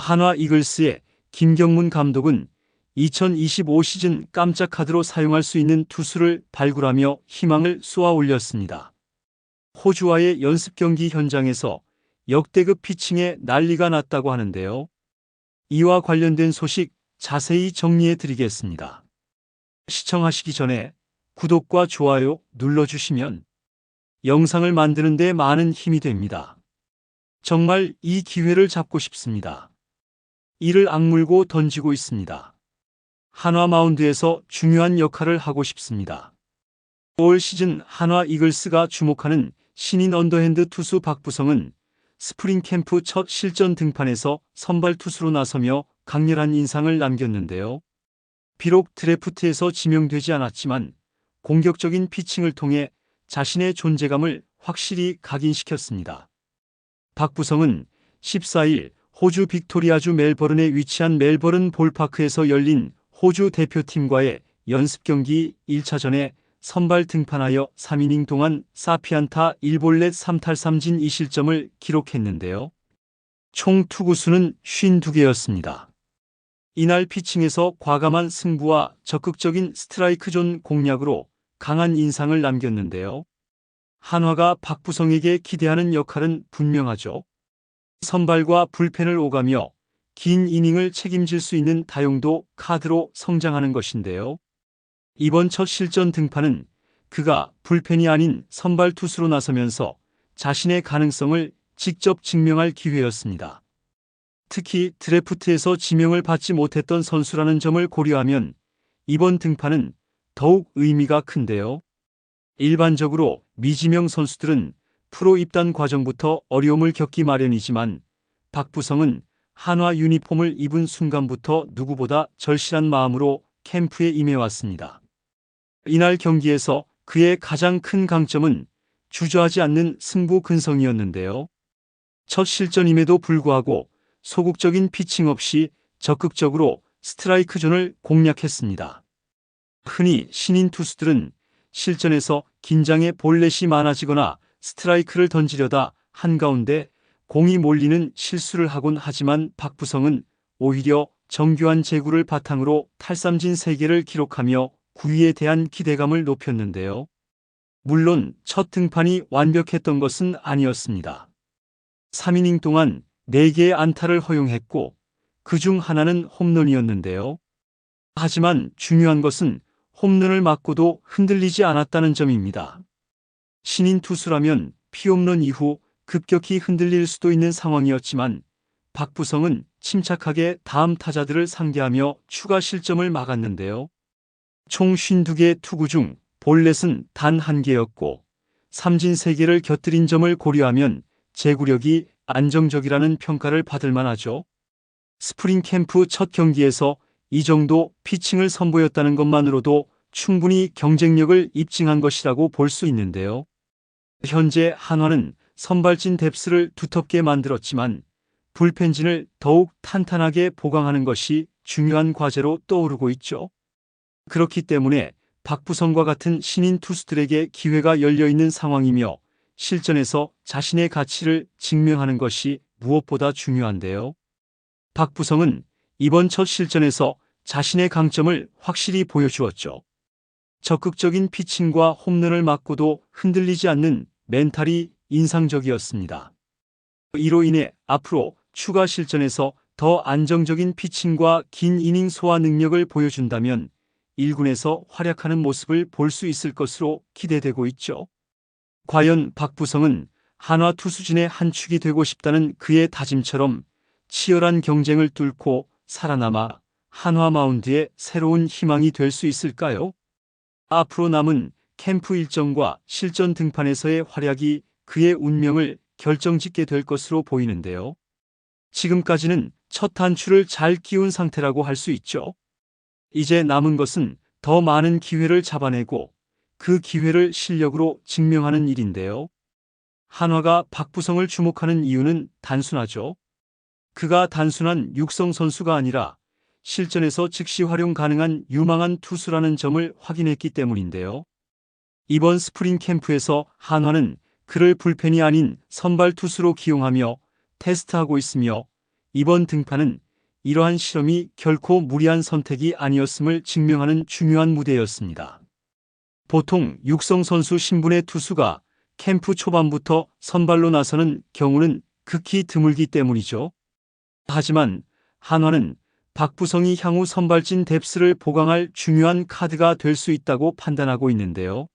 한화 이글스의 김경문 감독은 2025 시즌 깜짝 카드로 사용할 수 있는 투수를 발굴하며 희망을 쏘아 올렸습니다. 호주와의 연습 경기 현장에서 역대급 피칭에 난리가 났다고 하는데요. 이와 관련된 소식 자세히 정리해 드리겠습니다. 시청하시기 전에 구독과 좋아요 눌러주시면 영상을 만드는 데 많은 힘이 됩니다. 정말 이 기회를 잡고 싶습니다. 이를 악물고 던지고 있습니다. 한화 마운드에서 중요한 역할을 하고 싶습니다. 올 시즌 한화 이글스가 주목하는 신인 언더핸드 투수 박부성은 스프링 캠프 첫 실전 등판에서 선발 투수로 나서며 강렬한 인상을 남겼는데요. 비록 드래프트에서 지명되지 않았지만 공격적인 피칭을 통해 자신의 존재감을 확실히 각인시켰습니다. 박부성은 14일 호주 빅토리아주 멜버른에 위치한 멜버른 볼파크에서 열린 호주 대표팀과의 연습 경기 1차전에 선발 등판하여 3이닝 동안 4피안타 1볼넷 3탈3진 2실점을 기록했는데요. 총 투구수는 52개였습니다. 이날 피칭에서 과감한 승부와 적극적인 스트라이크 존 공략으로 강한 인상을 남겼는데요. 한화가 박부성에게 기대하는 역할은 분명하죠. 선발과 불펜을 오가며 긴 이닝을 책임질 수 있는 다용도 카드로 성장하는 것인데요. 이번 첫 실전 등판은 그가 불펜이 아닌 선발 투수로 나서면서 자신의 가능성을 직접 증명할 기회였습니다. 특히 드래프트에서 지명을 받지 못했던 선수라는 점을 고려하면 이번 등판은 더욱 의미가 큰데요. 일반적으로 미지명 선수들은 프로 입단 과정부터 어려움을 겪기 마련이지만 박부성은 한화 유니폼을 입은 순간부터 누구보다 절실한 마음으로 캠프에 임해왔습니다. 이날 경기에서 그의 가장 큰 강점은 주저하지 않는 승부 근성이었는데요. 첫 실전임에도 불구하고 소극적인 피칭 없이 적극적으로 스트라이크 존을 공략했습니다. 흔히 신인 투수들은 실전에서 긴장의 볼넷이 많아지거나 스트라이크를 던지려다 한가운데 공이 몰리는 실수를 하곤 하지만 박부성은 오히려 정교한 제구를 바탕으로 탈삼진 3개를 기록하며 9위에 대한 기대감을 높였는데요. 물론 첫 등판이 완벽했던 것은 아니었습니다. 3이닝 동안 4개의 안타를 허용했고 그중 하나는 홈런이었는데요. 하지만 중요한 것은 홈런을 맞고도 흔들리지 않았다는 점입니다. 신인 투수라면 피홈런 이후 급격히 흔들릴 수도 있는 상황이었지만 박부성은 침착하게 다음 타자들을 상대하며 추가 실점을 막았는데요. 총 52개의 투구 중 볼넷은 단 1개였고 삼진 3개를 곁들인 점을 고려하면 제구력이 안정적이라는 평가를 받을 만하죠. 스프링 캠프 첫 경기에서 이 정도 피칭을 선보였다는 것만으로도 충분히 경쟁력을 입증한 것이라고 볼 수 있는데요. 현재 한화는 선발진 뎁스를 두텁게 만들었지만 불펜진을 더욱 탄탄하게 보강하는 것이 중요한 과제로 떠오르고 있죠. 그렇기 때문에 박부성과 같은 신인 투수들에게 기회가 열려있는 상황이며 실전에서 자신의 가치를 증명하는 것이 무엇보다 중요한데요. 박부성은 이번 첫 실전에서 자신의 강점을 확실히 보여주었죠. 적극적인 피칭과 홈런을 맞고도 흔들리지 않는 멘탈이 인상적이었습니다. 이로 인해 앞으로 추가 실전에서 더 안정적인 피칭과 긴 이닝 소화 능력을 보여준다면 1군에서 활약하는 모습을 볼 수 있을 것으로 기대되고 있죠. 과연 박부성은 한화 투수진의 한 축이 되고 싶다는 그의 다짐처럼 치열한 경쟁을 뚫고 살아남아 한화 마운드의 새로운 희망이 될 수 있을까요? 앞으로 남은 캠프 일정과 실전 등판에서의 활약이 그의 운명을 결정짓게 될 것으로 보이는데요. 지금까지는 첫 단추를 잘 끼운 상태라고 할 수 있죠. 이제 남은 것은 더 많은 기회를 잡아내고 그 기회를 실력으로 증명하는 일인데요. 한화가 박부성을 주목하는 이유는 단순하죠. 그가 단순한 육성 선수가 아니라 실전에서 즉시 활용 가능한 유망한 투수라는 점을 확인했기 때문인데요. 이번 스프링 캠프에서 한화는 그를 불펜이 아닌 선발 투수로 기용하며 테스트하고 있으며 이번 등판은 이러한 실험이 결코 무리한 선택이 아니었음을 증명하는 중요한 무대였습니다. 보통 육성 선수 신분의 투수가 캠프 초반부터 선발로 나서는 경우는 극히 드물기 때문이죠. 하지만 한화는 박부성이 향후 선발진 뎁스를 보강할 중요한 카드가 될 수 있다고 판단하고 있는데요.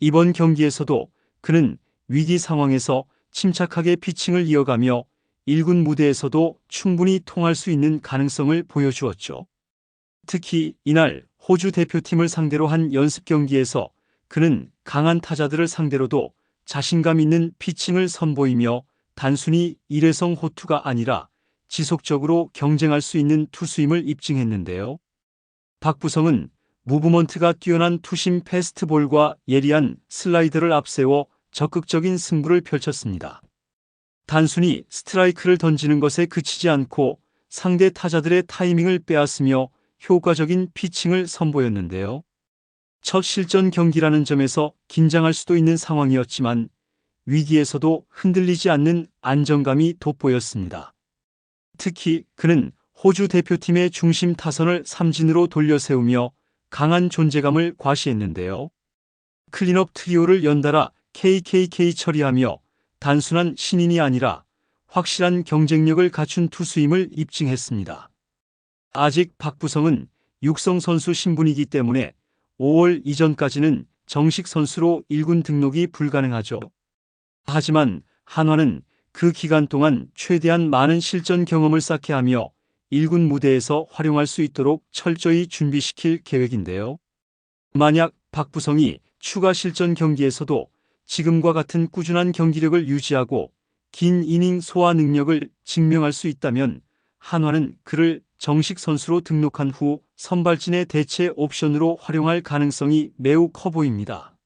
이번 경기에서도 그는 위기 상황에서 침착하게 피칭을 이어가며 1군 무대에서도 충분히 통할 수 있는 가능성을 보여주었죠. 특히 이날 호주 대표팀을 상대로 한 연습 경기에서 그는 강한 타자들을 상대로도 자신감 있는 피칭을 선보이며 단순히 일회성 호투가 아니라 지속적으로 경쟁할 수 있는 투수임을 입증했는데요. 박부성은 무브먼트가 뛰어난 투심 패스트볼과 예리한 슬라이더를 앞세워 적극적인 승부를 펼쳤습니다. 단순히 스트라이크를 던지는 것에 그치지 않고 상대 타자들의 타이밍을 빼앗으며 효과적인 피칭을 선보였는데요. 첫 실전 경기라는 점에서 긴장할 수도 있는 상황이었지만 위기에서도 흔들리지 않는 안정감이 돋보였습니다. 특히 그는 호주 대표팀의 중심 타선을 삼진으로 돌려세우며 강한 존재감을 과시했는데요. 클린업 트리오를 연달아 KKK 처리하며 단순한 신인이 아니라 확실한 경쟁력을 갖춘 투수임을 입증했습니다. 아직 박부성은 육성 선수 신분이기 때문에 5월 이전까지는 정식 선수로 1군 등록이 불가능하죠. 하지만 한화는 그 기간 동안 최대한 많은 실전 경험을 쌓게 하며 1군 무대에서 활용할 수 있도록 철저히 준비시킬 계획인데요. 만약 박부성이 추가 실전 경기에서도 지금과 같은 꾸준한 경기력을 유지하고 긴 이닝 소화 능력을 증명할 수 있다면 한화는 그를 정식 선수로 등록한 후 선발진의 대체 옵션으로 활용할 가능성이 매우 커 보입니다.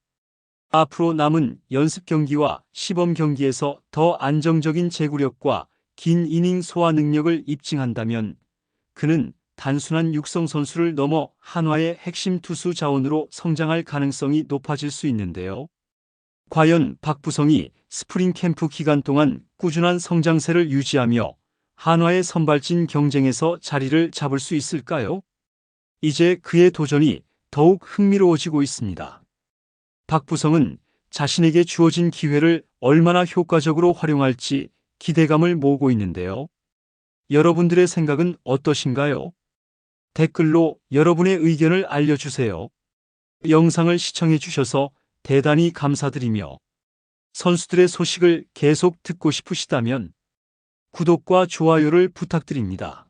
앞으로 남은 연습 경기와 시범 경기에서 더 안정적인 제구력과 긴 이닝 소화 능력을 입증한다면 그는 단순한 육성 선수를 넘어 한화의 핵심 투수 자원으로 성장할 가능성이 높아질 수 있는데요. 과연 박부성이 스프링 캠프 기간 동안 꾸준한 성장세를 유지하며 한화의 선발진 경쟁에서 자리를 잡을 수 있을까요? 이제 그의 도전이 더욱 흥미로워지고 있습니다. 박부성은 자신에게 주어진 기회를 얼마나 효과적으로 활용할지 기대감을 모으고 있는데요. 여러분들의 생각은 어떠신가요? 댓글로 여러분의 의견을 알려주세요. 영상을 시청해 주셔서 대단히 감사드리며 선수들의 소식을 계속 듣고 싶으시다면 구독과 좋아요를 부탁드립니다.